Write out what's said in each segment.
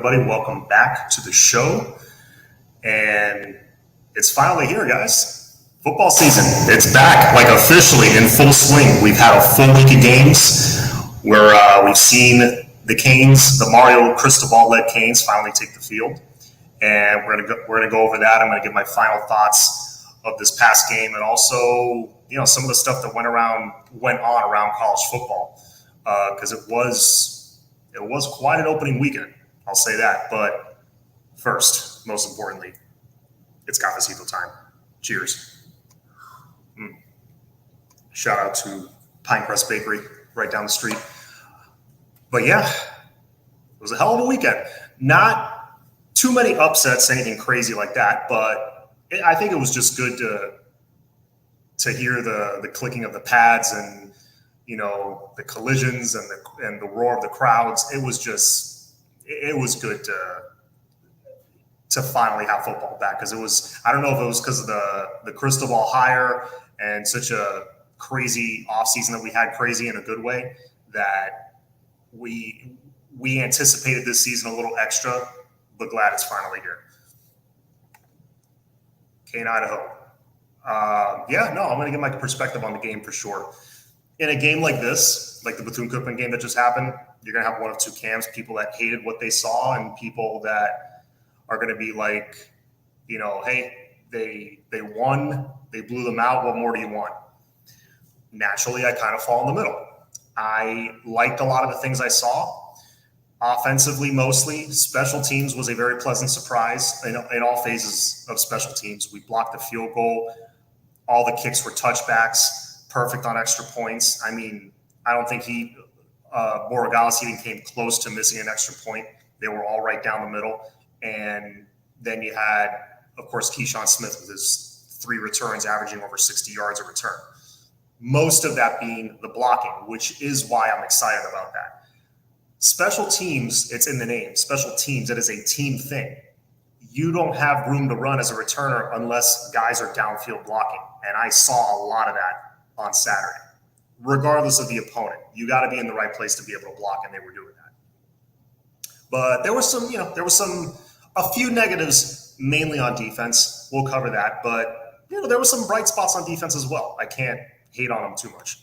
everybody? Welcome back to the show. And it's finally here, guys. Football season. It's back, like officially in full swing. We've had a full week of games where we've seen the Canes, the Mario Cristobal-led Canes, finally take the field. And we're gonna go over that. I'm gonna give my final thoughts of this past game, and also, some of the stuff that went on around college football, because it was quite an opening weekend. I'll say that. But first, most importantly, it's cafecito time. Cheers. Shout out to Pinecrest Bakery right down the street. But yeah, it was a hell of a weekend. Not too many upsets, anything crazy like that, but I think it was just good to hear the clicking of the pads and the collisions and the roar of the crowds. It was good to finally have football back, because I don't know if it was because of the Cristobal hire and such a crazy offseason that we had, crazy in a good way, that we anticipated this season a little extra, but glad it's finally here. Kane, Idaho. I'm going to give my perspective on the game for sure. In a game like this, like the Bethune-Cookman game that just happened, you're going to have one of two camps: people that hated what they saw and people that are going to be like, hey, they won, they blew them out, what more do you want? Naturally, I kind of fall in the middle. I liked a lot of the things I saw. Offensively, mostly. Special teams was a very pleasant surprise in all phases of special teams. We blocked the field goal. All the kicks were touchbacks, perfect on extra points. I mean, I don't think Borregales even came close to missing an extra point. They were all right down the middle. And then you had, of course, Keyshawn Smith with his 3 returns, averaging over 60 yards a return. Most of that being the blocking, which is why I'm excited about that. Special teams, it's in the name. Special teams, it is a team thing. You don't have room to run as a returner unless guys are downfield blocking. And I saw a lot of that on Saturday. Regardless of the opponent, you got to be in the right place to be able to block, and they were doing that. But there was a few negatives, mainly on defense. We'll cover that. But, there were some bright spots on defense as well. I can't hate on them too much.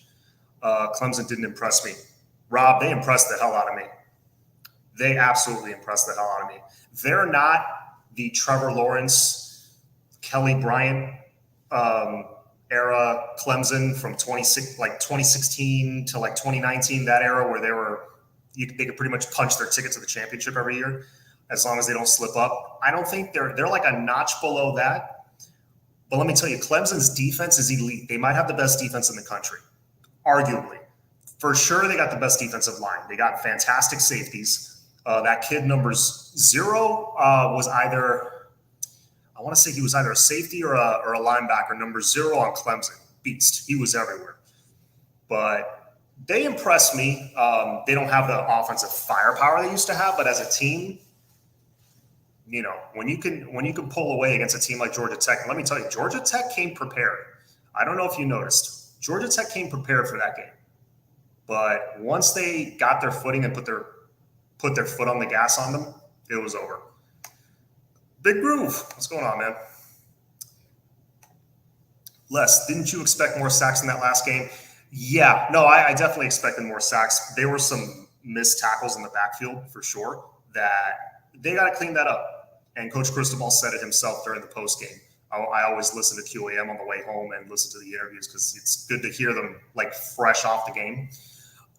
Clemson didn't impress me. Rob, they impressed the hell out of me. They absolutely impressed the hell out of me. They're not the Trevor Lawrence, Kelly Bryant era Clemson from 2016 to 2019, that era where they could pretty much punch their ticket to the championship every year as long as they don't slip up. I don't think they're like a notch below that. But let me tell you, Clemson's defense is elite. They might have the best defense in the country, arguably. For sure, they got the best defensive line. They got fantastic safeties. That kid number 0 was either a safety or a linebacker. Number 0 on Clemson, beast. He was everywhere. But they impressed me. They don't have the offensive firepower they used to have, but as a team, when you can pull away against a team like Georgia Tech, and let me tell you, Georgia Tech came prepared. I don't know if you noticed. Georgia Tech came prepared for that game. But once they got their footing and put their foot on the gas on them, it was over. Big Groove, what's going on, man? Les, didn't you expect more sacks in that last game? Yeah, no, I definitely expected more sacks. There were some missed tackles in the backfield for sure that they got to clean that up. And Coach Cristobal said it himself during the post game. I always listen to QAM on the way home and listen to the interviews because it's good to hear them fresh off the game.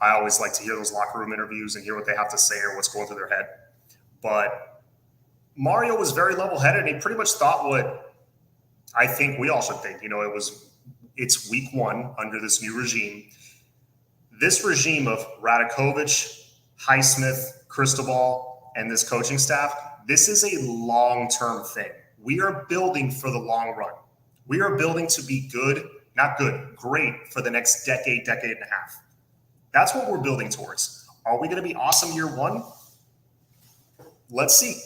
I always like to hear those locker room interviews and hear what they have to say or what's going through their head. But Mario was very level-headed, and he pretty much thought what I think we all should think. It's week 1 under this new regime. This regime of Radakovich, Highsmith, Cristobal, and this coaching staff, this is a long-term thing. We are building for the long run. We are building to be good, not good, great for the next decade and a half. That's what we're building towards. Are we going to be awesome year 1? Let's see.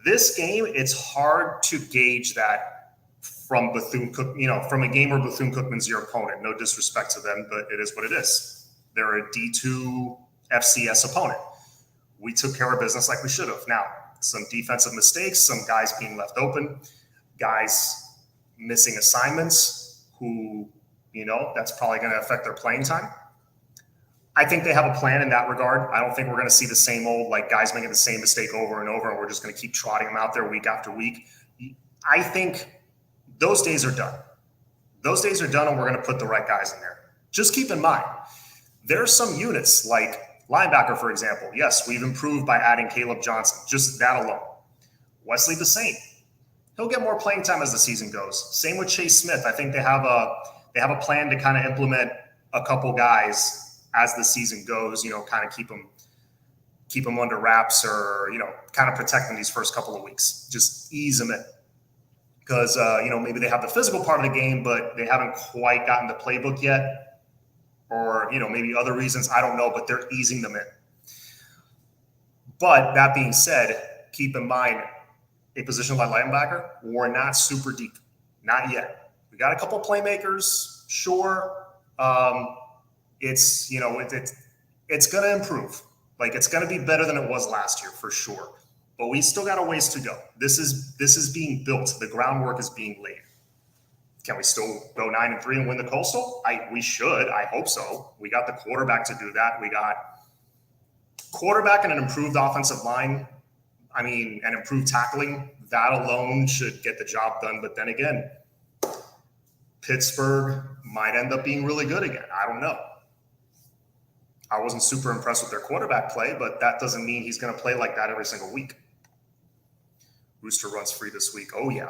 This game, it's hard to gauge that from Bethune-Cookman, from a game where Bethune-Cookman's your opponent. No disrespect to them, but it is what it is. They're a D2 FCS opponent. we took care of business like we should have. Now, some defensive mistakes, some guys being left open, guys missing assignments who, that's probably going to affect their playing time. I think they have a plan in that regard. I don't think we're going to see the same old, like, guys making the same mistake over and over, and we're just going to keep trotting them out there week after week. I think those days are done. Those days are done, and we're going to put the right guys in there. Just keep in mind, there are some units, like linebacker, for example. Yes, we've improved by adding Caleb Johnson, just that alone. Wesley the same. He'll get more playing time as the season goes. Same with Chase Smith. I think they have a plan to kind of implement a couple guys as the season goes, kind of keep them under wraps, or, kind of protect them these first couple of weeks. Just ease them in. Because, maybe they have the physical part of the game, but they haven't quite gotten the playbook yet. Or, maybe other reasons, I don't know, but they're easing them in. But that being said, keep in mind, a position like linebacker, we're not super deep. Not yet. We got a couple playmakers, sure. It's going to improve. Like, it's going to be better than it was last year for sure. But we still got a ways to go. This is being built. The groundwork is being laid. Can we still go 9-3 and win the Coastal? We should. I hope so. We got the quarterback to do that. We got quarterback and an improved offensive line. And improved tackling. That alone should get the job done. But then again, Pittsburgh might end up being really good again. I don't know. I wasn't super impressed with their quarterback play, but that doesn't mean he's going to play like that every single week. Rooster runs free this week. Oh, yeah.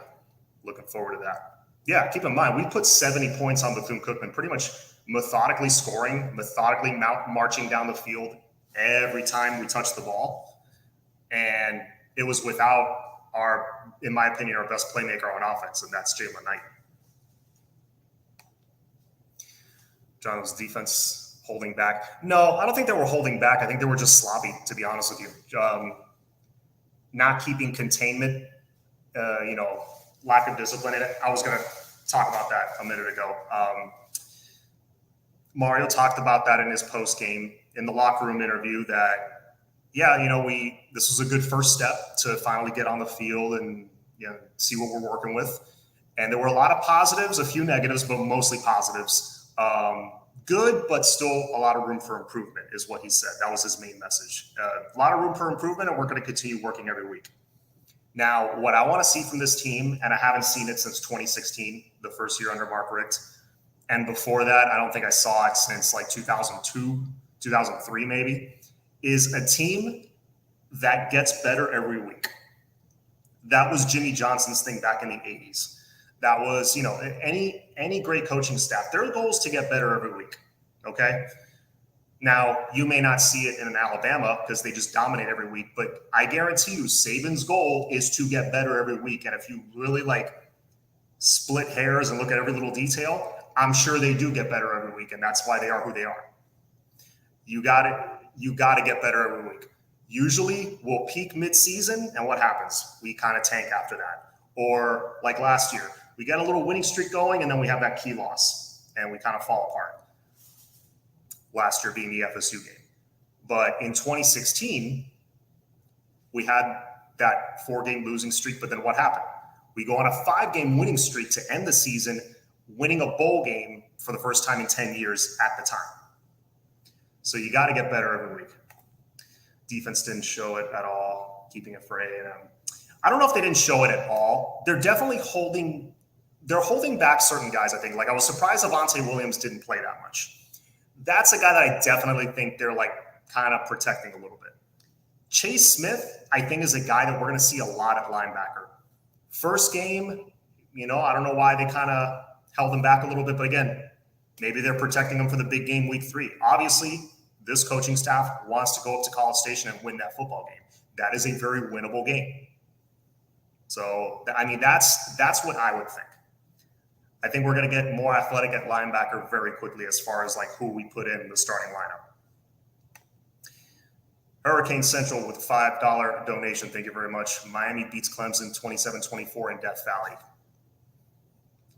Looking forward to that. Yeah, keep in mind, we put 70 points on Bethune-Cookman, pretty much methodically scoring, methodically marching down the field every time we touched the ball. And it was without in my opinion, our best playmaker on offense, and that's Jalen Knight. John's defense holding back. No, I don't think they were holding back. I think they were just sloppy, to be honest with you. Not keeping containment, lack of discipline in it. I was going to talk about that a minute ago. Mario talked about that in his post-game in the locker room interview that, this was a good first step to finally get on the field and, see what we're working with. And there were a lot of positives, a few negatives, but mostly positives. Good, but still a lot of room for improvement is what he said. That was his main message. A lot of room for improvement, and we're going to continue working every week. Now, what I want to see from this team, and I haven't seen it since 2016, the first year under Mark Richt, and before that, I don't think I saw it since like 2002, 2003 maybe, is a team that gets better every week. That was Jimmy Johnson's thing back in the 80s. That was, any great coaching staff, their goal is to get better every week, okay? Now, you may not see it in Alabama because they just dominate every week, but I guarantee you Saban's goal is to get better every week. And if you really split hairs and look at every little detail, I'm sure they do get better every week, and that's why they are who they are. You got to get better every week. Usually we'll peak mid-season, and what happens? We kind of tank after that. Or like last year, we get a little winning streak going, and then we have that key loss, and we kind of fall apart. Last year being the FSU game. But in 2016, we had that 4-game losing streak, but then what happened? We go on a 5-game winning streak to end the season, winning a bowl game for the first time in 10 years at the time. So you got to get better every week. Defense didn't show it at all, keeping it for A&M. I don't know if they didn't show it at all. They're definitely holding back certain guys, I think. I was surprised Avante Williams didn't play that much. That's a guy that I definitely think they're kind of protecting a little bit. Chase Smith, I think, is a guy that we're going to see a lot at linebacker. First game, I don't know why they kind of held him back a little bit, but again, maybe they're protecting him for the big game week 3. Obviously, this coaching staff wants to go up to College Station and win that football game. That is a very winnable game. So, that's what I would think. I think we're going to get more athletic at linebacker very quickly as far as who we put in the starting lineup. Hurricane Central with $5 donation. Thank you very much. Miami beats Clemson 27-24 in Death Valley.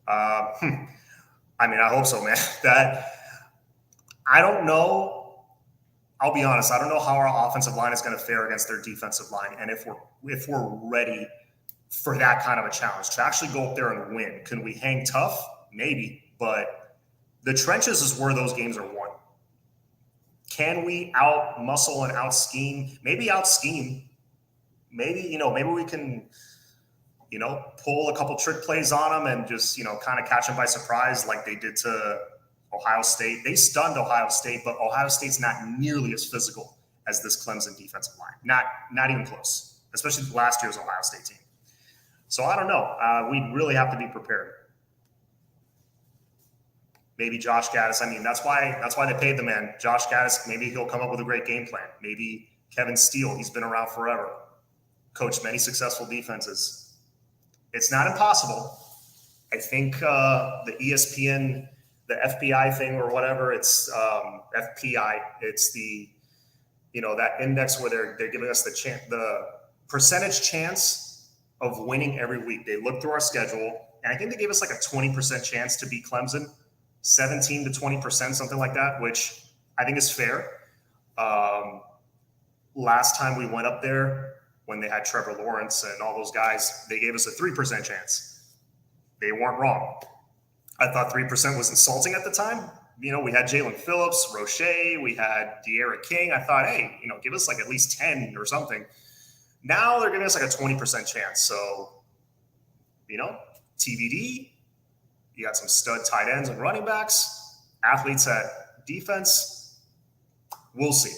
I hope so, man. I don't know. I'll be honest, I don't know how our offensive line is going to fare against their defensive line, and if we're ready for that kind of a challenge to actually go up there and win. Can we hang tough? Maybe, but the trenches is where those games are won. Can we out muscle and out scheme? Maybe out scheme. Maybe we can, pull a couple trick plays on them and just, kind of catch them by surprise like they did to Ohio State. They stunned Ohio State, but Ohio State's not nearly as physical as this Clemson defensive line. Not even close, especially last year's Ohio State team. So I don't know. We really have to be prepared. Maybe Josh Gaddis. I mean, that's why they paid the man. Josh Gaddis, maybe he'll come up with a great game plan. Maybe Kevin Steele, he's been around forever, coached many successful defenses. It's not impossible. I think the ESPN, the FBI thing or whatever, it's FPI. It's the, that index where they're giving us the percentage chance of winning every week. They look through our schedule, and I think they gave us like a 20% chance to beat Clemson, 17 to 20%, something like that, which I think is fair. Last time we went up there, when they had Trevor Lawrence and all those guys, they gave us a 3% chance. They weren't wrong. I thought 3% was insulting at the time. We had Jalen Phillips, Roche, we had De'Ara King. I thought, hey, give us like at least 10 or something. Now they're giving us like a 20% chance. So, TBD, you got some stud tight ends and running backs, athletes at defense. We'll see.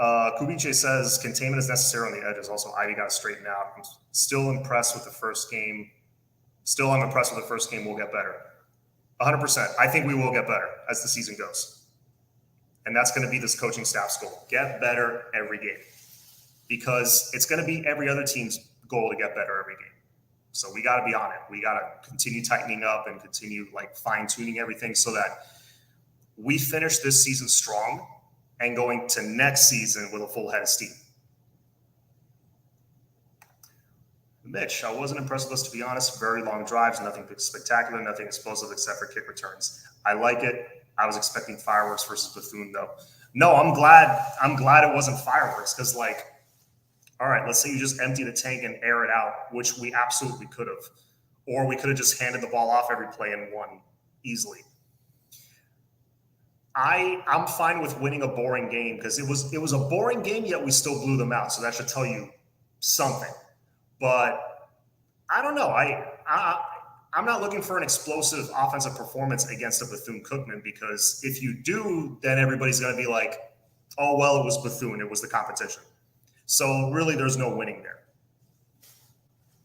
Kubice says containment is necessary on the edges. Also, Ivy got to straighten out. I'm still impressed with the first game. I'm impressed with the first game. We'll get better. 100%. I think we will get better as the season goes. And that's going to be this coaching staff's goal. Get better every game. Because it's going to be every other team's goal to get better every game. So we got to be on it. We got to continue tightening up and continue fine-tuning everything so that we finish this season strong and going to next season with a full head of steam. Mitch, I wasn't impressed with us, to be honest. Very long drives, nothing spectacular, nothing explosive except for kick returns. I like it. I was expecting fireworks versus Bethune, though. No, I'm glad it wasn't fireworks because, all right, let's say you just empty the tank and air it out, which we absolutely could have. Or we could have just handed the ball off every play and won easily. I'm fine with winning a boring game because it was a boring game, yet we still blew them out. So that should tell you something. But I don't know. I'm not looking for an explosive offensive performance against a Bethune-Cookman because if you do, then everybody's going to be like, oh, well, it was Bethune. It was the competition. So really, there's no winning there.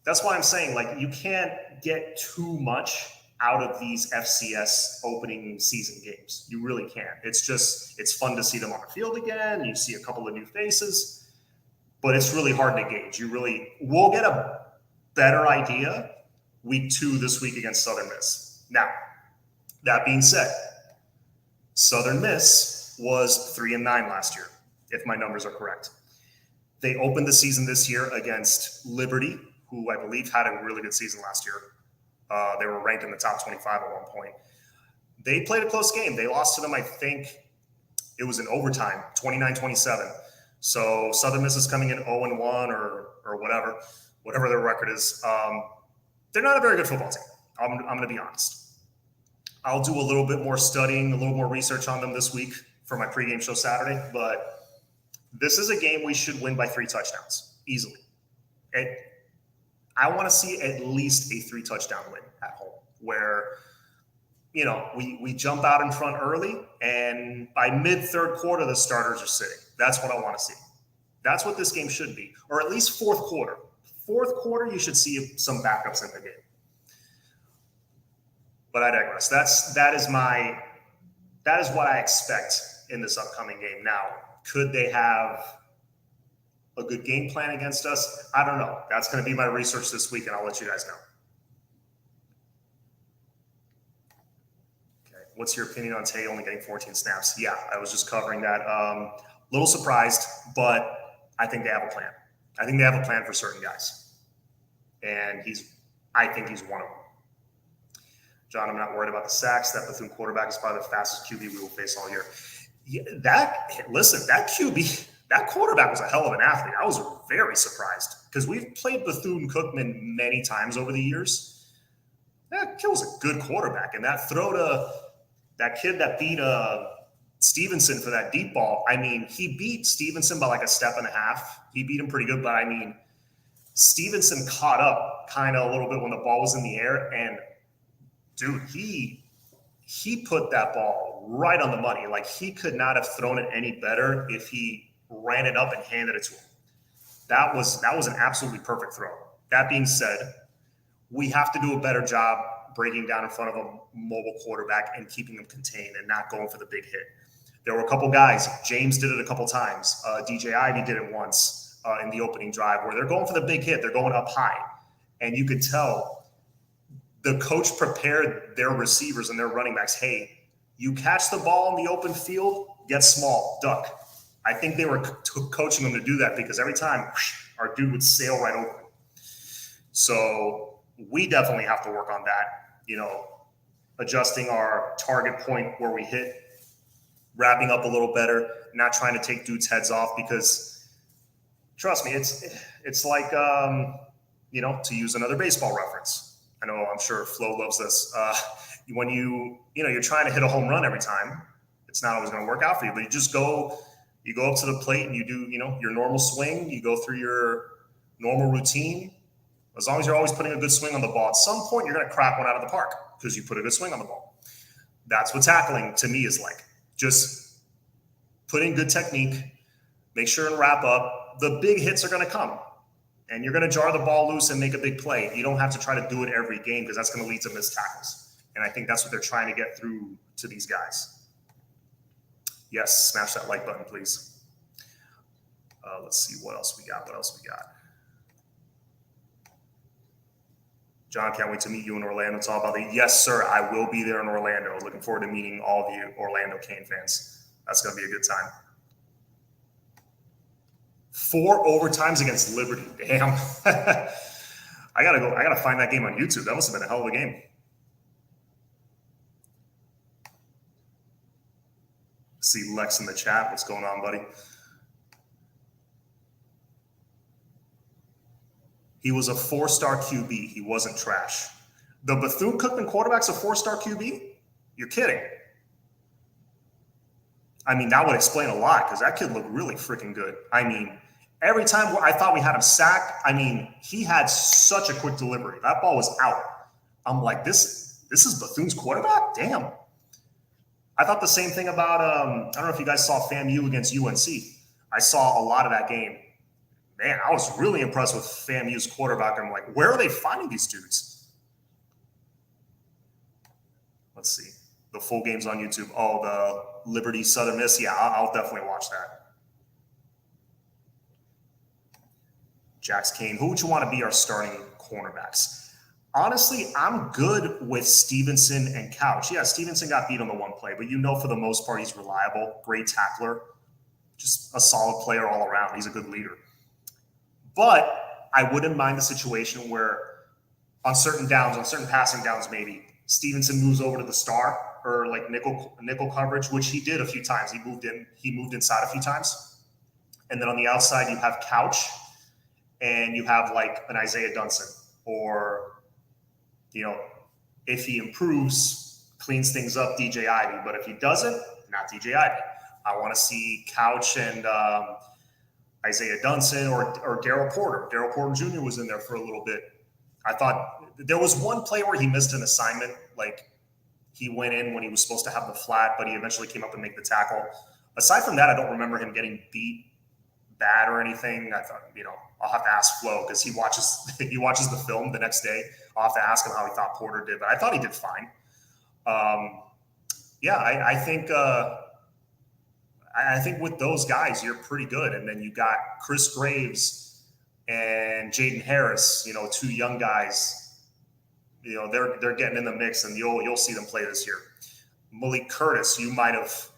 That's why I'm saying, you can't get too much out of these FCS opening season games. You really can't. It's fun to see them on the field again. You see a couple of new faces, but it's really hard to gauge. We'll get a better idea week 2 this week against Southern Miss. Now, that being said, Southern Miss was 3-9 last year, if my numbers are correct. They opened the season this year against Liberty, who I believe had a really good season last year. They were ranked in the top 25 at one point. They played a close game. They lost to them, I think it was in overtime, 29-27. So Southern Miss is coming in 0-1 or whatever their record is. They're not a very good football team. I'm going to be honest. I'll do a little bit more studying, a little more research on them this week for my pregame show Saturday, but this is a game we should win by 3 touchdowns easily. I want to see at least a 3-touchdown win at home where, we jump out in front early and by mid-third quarter, the starters are sitting. That's what I want to see. That's what this game should be, or at least fourth quarter. Fourth quarter, you should see some backups in the game. But I digress. That is what I expect in this upcoming game. Now, could they have a good game plan against us? I don't know. That's going to be my research this week, and I'll let you guys know. Okay. What's your opinion on Tay only getting 14 snaps? Yeah, I was just covering that. Little surprised, but I think they have a plan. I think they have a plan for certain guys. And I think he's one of them. John, I'm not worried about the sacks. That Bethune quarterback is probably the fastest QB we will face all year. Yeah, that QB, that quarterback was a hell of an athlete. I was very surprised because we've played Bethune-Cookman many times over the years. That kid was a good quarterback, and that throw to that kid that beat Stevenson for that deep ball. I mean, he beat Stevenson by like a step and a half. He beat him pretty good, but I mean, Stevenson caught up kind of a little bit when the ball was in the air, and dude, he put that ball right on the money. Like, he could not have thrown it any better if he ran it up and handed it to him. That was an absolutely perfect throw. That being said, we have to do a better job breaking down in front of a mobile quarterback and keeping them contained and not going for the big hit. There were a couple guys. James did it a couple times. DJ Ivy did it once in the opening drive where they're going for the big hit. They're going up high. And you could tell the coach prepared their receivers and their running backs. Hey, you catch the ball in the open field, get small, duck. I think they were coaching them to do that because every time our dude would sail right over. So we definitely have to work on that, adjusting our target point where we hit, wrapping up a little better, not trying to take dudes' heads off because, trust me, it's like, to use another baseball reference. I know, I'm sure Flo loves this. When you're trying to hit a home run every time, it's not always going to work out for you, but you go up to the plate and you do, your normal swing, you go through your normal routine. As long as you're always putting a good swing on the ball, at some point you're going to crack one out of the park because you put a good swing on the ball. That's what tackling to me is like. Just put in good technique, make sure and wrap up. The big hits are going to come, and you're going to jar the ball loose and make a big play. You don't have to try to do it every game because that's going to lead to missed tackles. And I think that's what they're trying to get through to these guys. Yes, smash that like button, please. Let's see what else we got. John, can't wait to meet you in Orlando. It's all about the yes, sir. I will be there in Orlando. Looking forward to meeting all of you Orlando Cane fans. That's going to be a good time. 4 overtimes against Liberty. Damn. I gotta find that game on YouTube. That must have been a hell of a game. See Lex in the chat. What's going on, buddy? He was a 4-star QB. He wasn't trash. The Bethune-Cookman quarterback's a 4-star QB? You're kidding. I mean, that would explain a lot because that kid looked really freaking good. I mean, every time I thought we had him sacked, I mean, he had such a quick delivery. That ball was out. I'm like, this is Bethune's quarterback? Damn. I thought the same thing about, I don't know if you guys saw FAMU against UNC. I saw a lot of that game. Man, I was really impressed with FAMU's quarterback. I'm like, where are they finding these dudes? Let's see. The full game's on YouTube. Oh, the Liberty Southern Miss. Yeah, I'll definitely watch that. Jax Kane. Who would you want to be our starting cornerbacks? Honestly, I'm good with Stevenson and Couch. Yeah, Stevenson got beat on the one play, but for the most part, he's reliable, great tackler, just a solid player all around. He's a good leader. But I wouldn't mind the situation where on certain passing downs, maybe Stevenson moves over to the star or like nickel coverage, which he did a few times. He moved inside a few times. And then on the outside, you have Couch and you have like an Isaiah Dunson or, if he improves, cleans things up, DJ Ivy. But if he doesn't, not DJ Ivy. I want to see Couch and Isaiah Dunson or Darryl Porter. Darryl Porter Jr. was in there for a little bit. I thought there was one play where he missed an assignment. Like he went in when he was supposed to have the flat, but he eventually came up and made the tackle. Aside from that, I don't remember him getting beat bad or anything. I thought, I'll have to ask Flo because he watches the film the next day. I'll have to ask him how he thought Porter did, but I thought he did fine. I think with those guys, you're pretty good. And then you got Chris Graves and Jaden Harris, 2 young guys. They're getting in the mix, and you'll see them play this year. Malik Curtis, you might have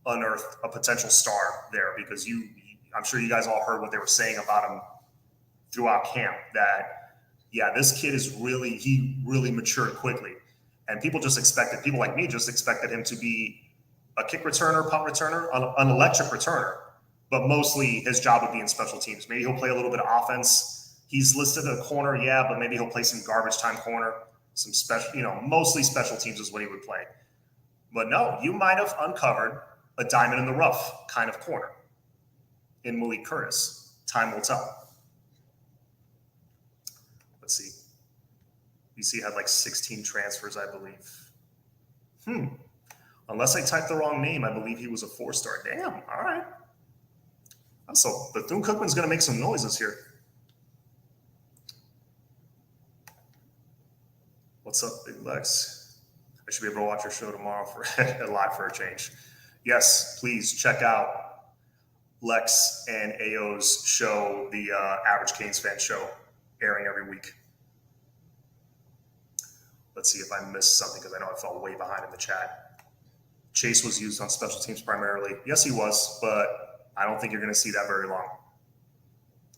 unearthed a potential star there because I'm sure you guys all heard what they were saying about him throughout camp. That this kid he really matured quickly, and people like me just expected him to be a kick returner, punt returner, an electric returner, but mostly his job would be in special teams. Maybe he'll play a little bit of offense. He's listed a corner, yeah, but maybe he'll play some garbage time corner, some special, mostly special teams is what he would play. But no, you might have uncovered a diamond in the rough kind of corner in Malik Curtis. Time will tell. Let's see. BC had like 16 transfers, I believe. Unless I typed the wrong name, I believe he was a 4-star. Damn, all right. So Bethune-Cookman's going to make some noises here. What's up, Big Lex? I should be able to watch your show tomorrow for live for a change. Yes, please check out Lex and AO's show, the Average Canes Fan Show, airing every week. Let's see if I missed something because I know I fell way behind in the chat. Chase was used on special teams primarily. Yes, he was, but I don't think you're going to see that very long.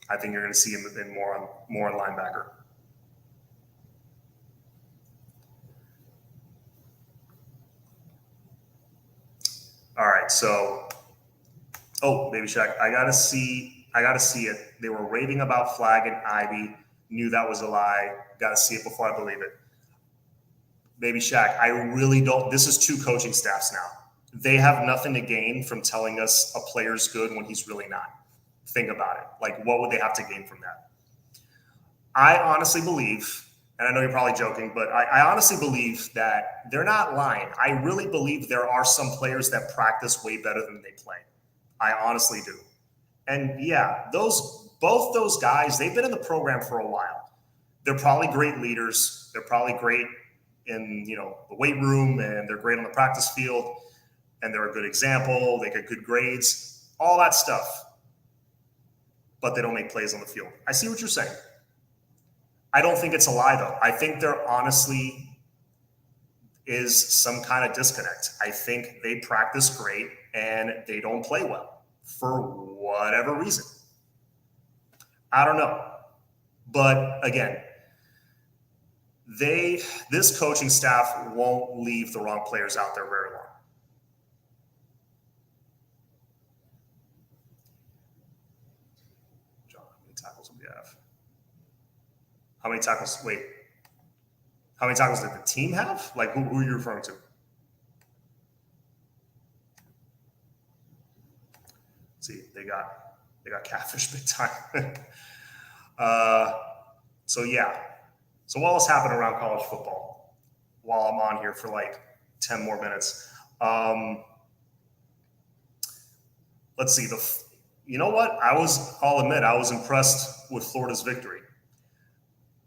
I think you're going to see him in more on linebacker. All right, so Baby Shaq, I gotta see it. They were raving about Flag and Ivy. Knew that was a lie. Got to see it before I believe it. Baby Shaq, I really don't. This is 2 coaching staffs now. They have nothing to gain from telling us a player's good when he's really not. Think about it. Like, what would they have to gain from that? I honestly believe, and I know you're probably joking, but I honestly believe that they're not lying. I really believe there are some players that practice way better than they play. I honestly do. And yeah, both those guys, they've been in the program for a while. They're probably great leaders. They're probably great in the weight room, and they're great on the practice field, and they're a good example. They get good grades, all that stuff. But they don't make plays on the field. I see what you're saying. I don't think it's a lie, though. I think there honestly is some kind of disconnect. I think they practice great and they don't play well for whatever reason. I don't know. But again, this coaching staff won't leave the wrong players out there very long. John, how many tackles do we have? How many tackles? Wait. How many tackles did the team have? Like, who are you referring to? See, they got catfish big time. So yeah. So what else happened around college football while I'm on here for like 10 more minutes? Let's see. You know what? I'll admit, I was impressed with Florida's victory.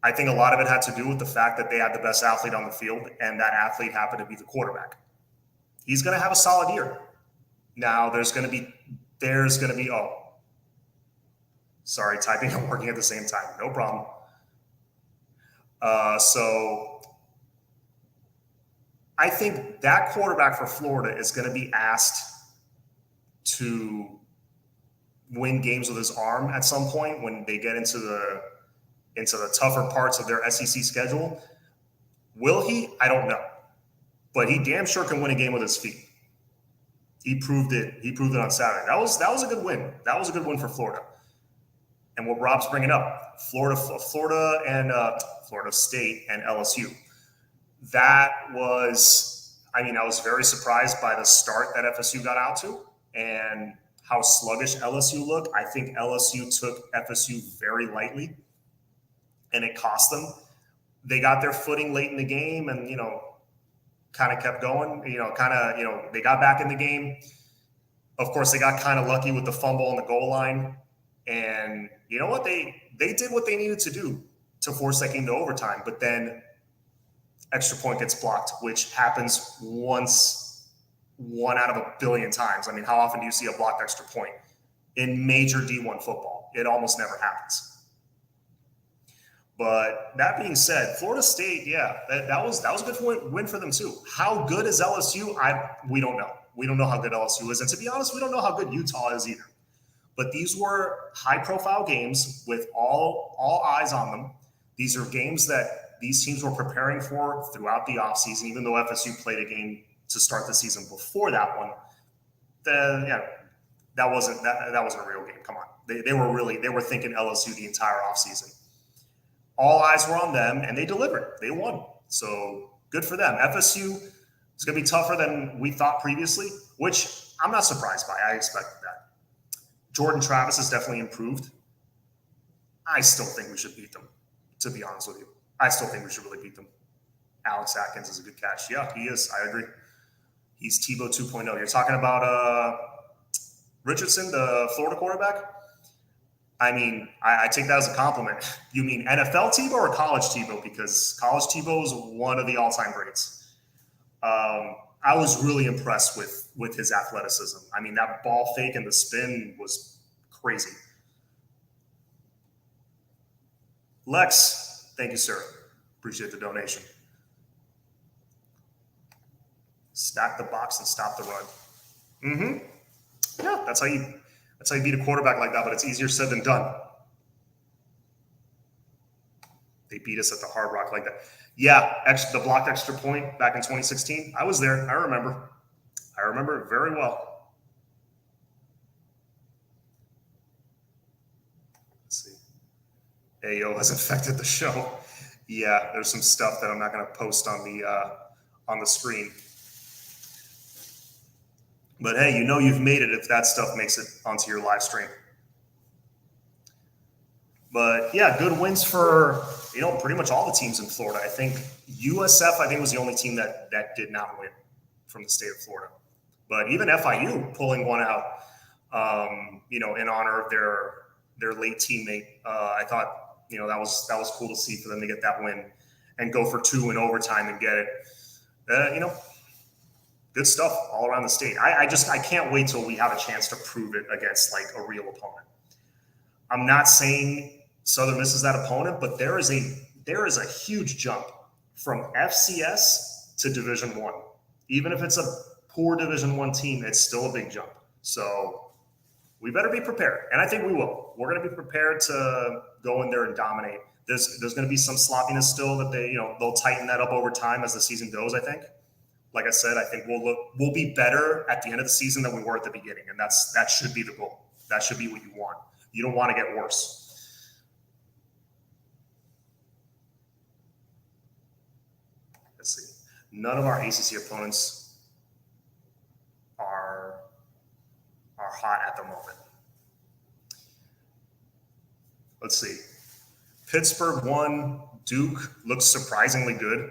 I think a lot of it had to do with the fact that they had the best athlete on the field, and that athlete happened to be the quarterback. He's going to have a solid year. Now, there's going to be, sorry, typing and working at the same time. No problem. So I think that quarterback for Florida is going to be asked to win games with his arm at some point when they get into the tougher parts of their SEC schedule. Will he? I don't know. But he damn sure can win a game with his feet. He proved it. He proved it on Saturday. That was a good win. That was a good win for Florida. And what Rob's bringing up, Florida State and LSU. That was, I was very surprised by the start that FSU got out to and how sluggish LSU looked. I think LSU took FSU very lightly, and it cost them. They got their footing late in the game and, kind of kept going, they got back in the game. Of course, they got kind of lucky with the fumble on the goal line. And you know what? They did what they needed to do to force that game to overtime. But then extra point gets blocked, which happens once, 1 out of a billion times. How often do you see a blocked extra point in major D1 football? It almost never happens. But that being said, Florida State, yeah, that was a good win for them too. How good is LSU? We don't know. We don't know how good LSU is. And to be honest, we don't know how good Utah is either. But these were high-profile games with all eyes on them. These are games that these teams were preparing for throughout the offseason, even though FSU played a game to start the season before that one, then yeah, that wasn't a real game. Come on, they were thinking LSU the entire offseason. All eyes were on them, and they delivered. They won. So good for them. FSU is going to be tougher than we thought previously, which I'm not surprised by. I expected that. Jordan Travis has definitely improved. I still think we should beat them, to be honest with you. I still think we should really beat them. Alex Atkins is a good catch. Yeah, he is. I agree. He's Tebow 2.0. You're talking about Richardson, the Florida quarterback? I mean, I take that as a compliment. You mean NFL Tebow or college Tebow? Because college Tebow is one of the all-time greats. I was really impressed with his athleticism. I mean, that ball fake and the spin was crazy. Lex, thank you, sir. Appreciate the donation. Stack the box and stop the run. Mm-hmm. Yeah, that's how you beat a quarterback like that, but it's easier said than done. They beat us at the Hard Rock like that. Yeah, the blocked extra point back in 2016. I was there. I remember it very well. Let's see. AO has affected the show. Yeah, there's some stuff that I'm not going to post on the screen. But hey, you know you've made it if that stuff makes it onto your live stream. But yeah, good wins for pretty much all the teams in Florida. I think USF was the only team that did not win from the state of Florida. But even FIU pulling one out, in honor of their late teammate. I thought that was cool to see for them to get that win and go for 2 in overtime and get it. Good stuff all around the state. I can't wait till we have a chance to prove it against like a real opponent. I'm not saying Southern Miss is that opponent, but there is a huge jump from FCS to Division I. Even if it's a poor Division I team, it's still a big jump. So we better be prepared, and I think we will. We're going to be prepared to go in there and dominate. There's going to be some sloppiness still that they'll tighten that up over time as the season goes. I think. Like I said, I think we'll be better at the end of the season than we were at the beginning, and that should be the goal. That should be what you want. You don't want to get worse. Let's see. None of our ACC opponents are hot at the moment. Let's see. Pittsburgh won. Duke looks surprisingly good.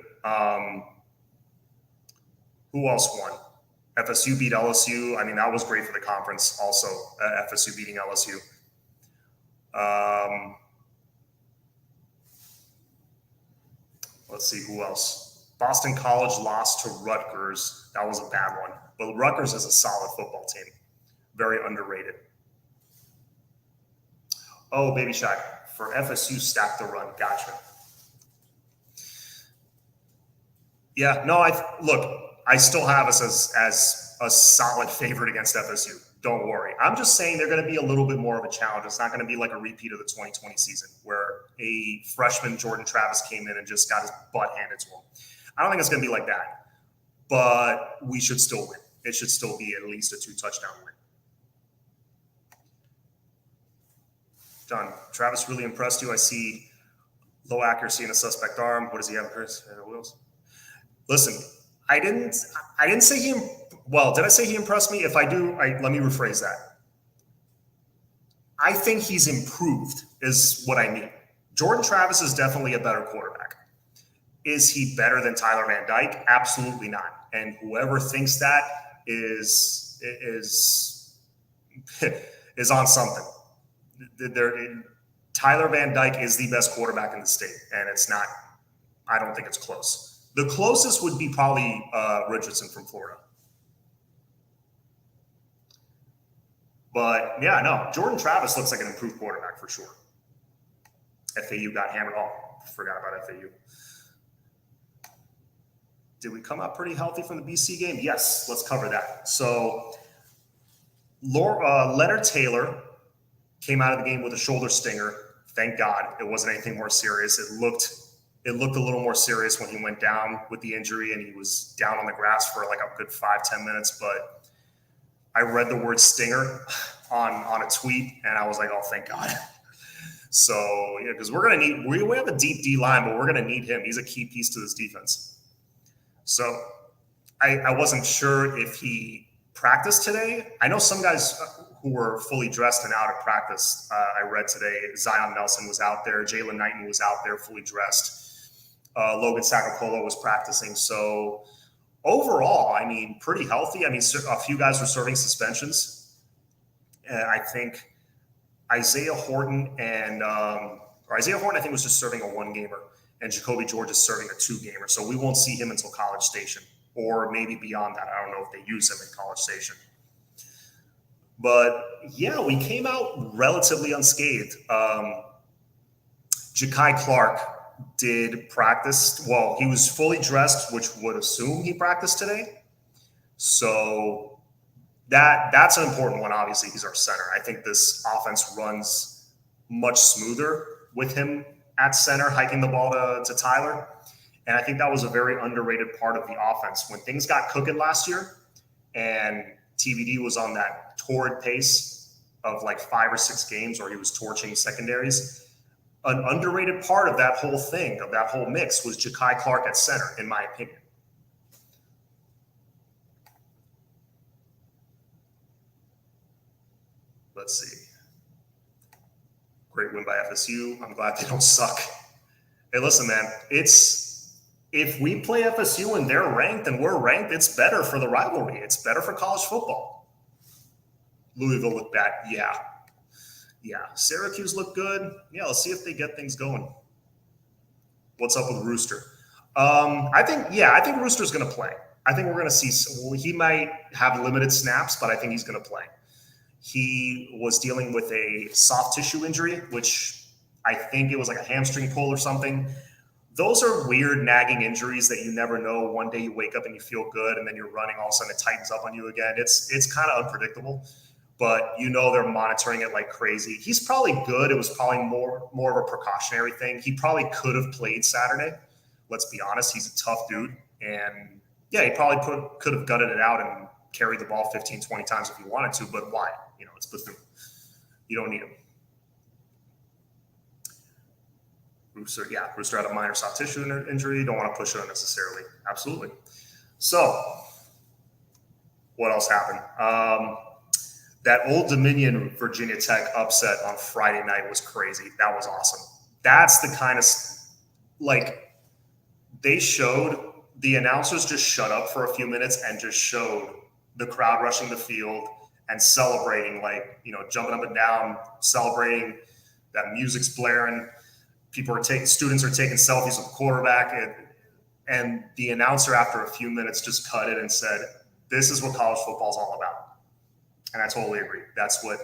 Who else won? FSU beat LSU. I mean, that was great for the conference also, FSU beating LSU. Let's see, who else? Boston College lost to Rutgers. That was a bad one. But Rutgers is a solid football team. Very underrated. Oh, Baby Shack. For FSU, stack the run. Gotcha. Yeah, no, I still have us as a solid favorite against FSU. Don't worry. I'm just saying they're going to be a little bit more of a challenge. It's not going to be like a repeat of the 2020 season where a freshman, Jordan Travis, came in and just got his butt handed to him. I don't think it's going to be like that, but we should still win. It should still be at least a 2-touchdown win. John, Travis really impressed you. I see low accuracy and a suspect arm. What does he have? Wheels. Listen, I didn't say he. Well, did I say he impressed me? If I do, let me rephrase that. I think he's improved, is what I mean. Jordan Travis is definitely a better quarterback. Is he better than Tyler Van Dyke? Absolutely not. And whoever thinks that is on something. Tyler Van Dyke is the best quarterback in the state, and it's not. I don't think it's close. The closest would be probably Richardson from Florida. But yeah, no, Jordan Travis looks like an improved quarterback for sure. FAU got hammered. Oh, forgot about FAU. Did we come out pretty healthy from the BC game? Yes, let's cover that. So Leonard Taylor came out of the game with a shoulder stinger. Thank God it wasn't anything more serious. It looked It looked a little more serious when he went down with the injury and he was down on the grass for like a good 5-10 minutes. But I read the word stinger on a tweet and I was like, oh, thank God. So, yeah, because we're going to need, we have a deep D line, but we're going to need him. He's a key piece to this defense. So I wasn't sure if he practiced today. I know some guys who were fully dressed and out at practice. I read today Zion Nelson was out there. Jalen Knighton was out there fully dressed. Logan Sacapolo was practicing. So overall, I mean, pretty healthy. I mean, a few guys were serving suspensions. I think Isaiah Horton I think was just serving a 1-gamer, and Jacoby George is serving a 2-gamer. So we won't see him until College Station, or maybe beyond that. I don't know if they use him in College Station. But yeah, we came out relatively unscathed. Ja'Kai Clark did practice. Well, he was fully dressed, which would assume he practiced today. So that's an important one. Obviously, he's our center. I think this offense runs much smoother with him at center, hiking the ball to Tyler. And I think that was a very underrated part of the offense. When things got cooking last year and TVD was on that torrid pace of like 5 or 6 games, or he was torching secondaries, an underrated part of that whole thing, of that whole mix, was Ja'Kai Clark at center, in my opinion. Let's see. Great win by FSU. I'm glad they don't suck. Hey, listen, man, if we play FSU and they're ranked and we're ranked, it's better for the rivalry. It's better for college football. Louisville looked bad. Yeah. Syracuse looked good. Yeah, let's see if they get things going. What's up with Rooster? I think Rooster's going to play. I think we're going to see. He might have limited snaps, but I think he's going to play. He was dealing with a soft tissue injury, which I think it was like a hamstring pull or something. Those are weird, nagging injuries that you never know. One day you wake up and you feel good, and then you're running, all of a sudden it tightens up on you again. It's kind of unpredictable, but they're monitoring it like crazy. He's probably good. It was probably more of a precautionary thing. He probably could have played Saturday. Let's be honest. He's a tough dude. And yeah, he probably could have gutted it out and carried the ball 15, 20 times if he wanted to, but why? It's Bethune. You don't need him. Rooster had a minor soft tissue injury. Don't want to push it unnecessarily. Absolutely. So, what else happened? That Old Dominion Virginia Tech upset on Friday night was crazy. That was awesome. That's the kind of, they showed, the announcers just shut up for a few minutes and just showed the crowd rushing the field and celebrating, jumping up and down, celebrating. That music's blaring. Students are taking selfies with the quarterback, and the announcer, after a few minutes, just cut it and said, "This is what college football is all about." And I totally agree. That's what,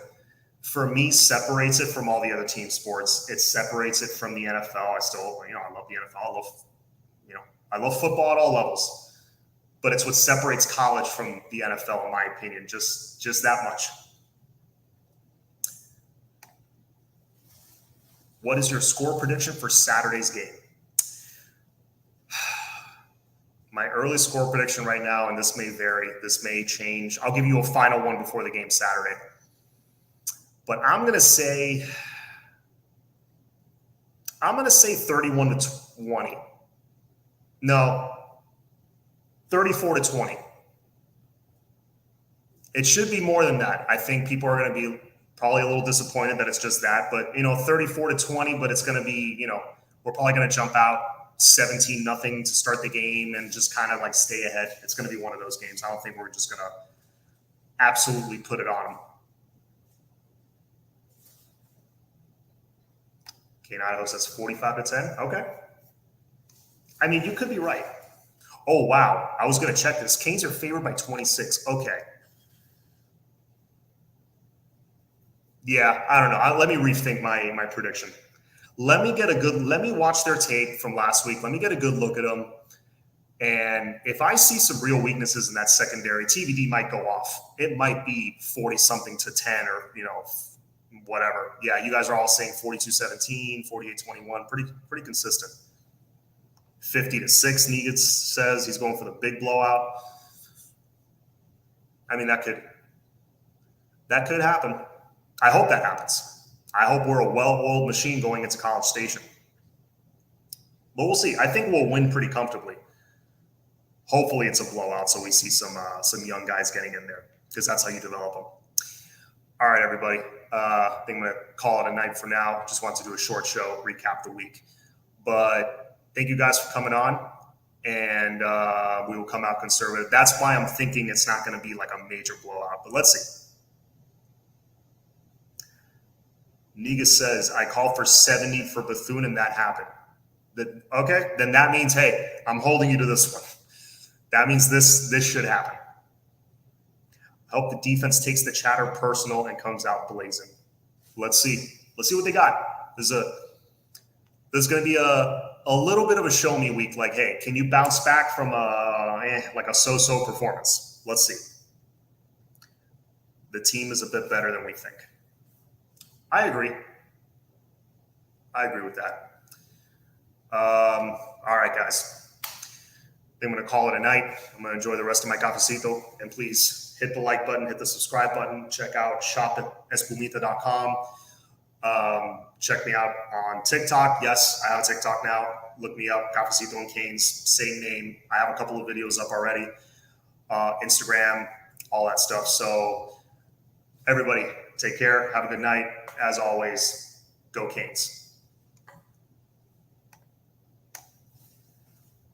for me, separates it from all the other team sports. It separates it from the NFL. I still, I love the NFL. I love football at all levels. But it's what separates college from the NFL, in my opinion, just that much. What is your score prediction for Saturday's game? My early score prediction right now, and this may vary, this may change. I'll give you a final one before the game Saturday. But I'm going to say 31-20. No, 34-20. It should be more than that. I think people are going to be probably a little disappointed that it's just that, but 34-20, but it's going to be, we're probably going to jump out 17-0 to start the game and just kind of stay ahead. It's going to be one of those games. I don't think we're just going to absolutely put it on them. Kane Idaho says 45-10. Okay. I mean, you could be right. Oh, wow. I was going to check this. Canes are favored by 26. Okay. Yeah, I don't know. Let me rethink my prediction. Let me watch their tape from last week. Let me get a good look at them. And if I see some real weaknesses in that secondary, TVD might go off. It might be 40-something to 10 or, whatever. Yeah, you guys are all saying 42-17, 48-21. Pretty consistent. 50-6, Negan says he's going for the big blowout. I mean, that could happen. I hope that happens. I hope we're a well-oiled machine going into College Station. But we'll see. I think we'll win pretty comfortably. Hopefully it's a blowout, so we see some young guys getting in there, because that's how you develop them. All right, everybody. I think I'm going to call it a night for now. Just wanted to do a short show, recap the week. But thank you guys for coming on, and we will come out conservative. That's why I'm thinking it's not going to be like a major blowout, but let's see. Niga says, I called for 70 for Bethune, and that happened. Okay, then that means, hey, I'm holding you to this one. That means this should happen. I hope the defense takes the chatter personal and comes out blazing. Let's see. Let's see what they got. There's going to be a little bit of a show me week. Like, hey, can you bounce back from like a so-so performance? Let's see. The team is a bit better than we think. I agree. I agree with that. All right, guys. I'm going to call it a night. I'm going to enjoy the rest of my cafecito. And please hit the like button, hit the subscribe button. Check out shop at espumita.com. Check me out on TikTok. Yes, I have a TikTok now. Look me up, Cafecito and Canes, same name. I have a couple of videos up already. Instagram, all that stuff. So everybody, take care. Have a good night. As always, go Canes.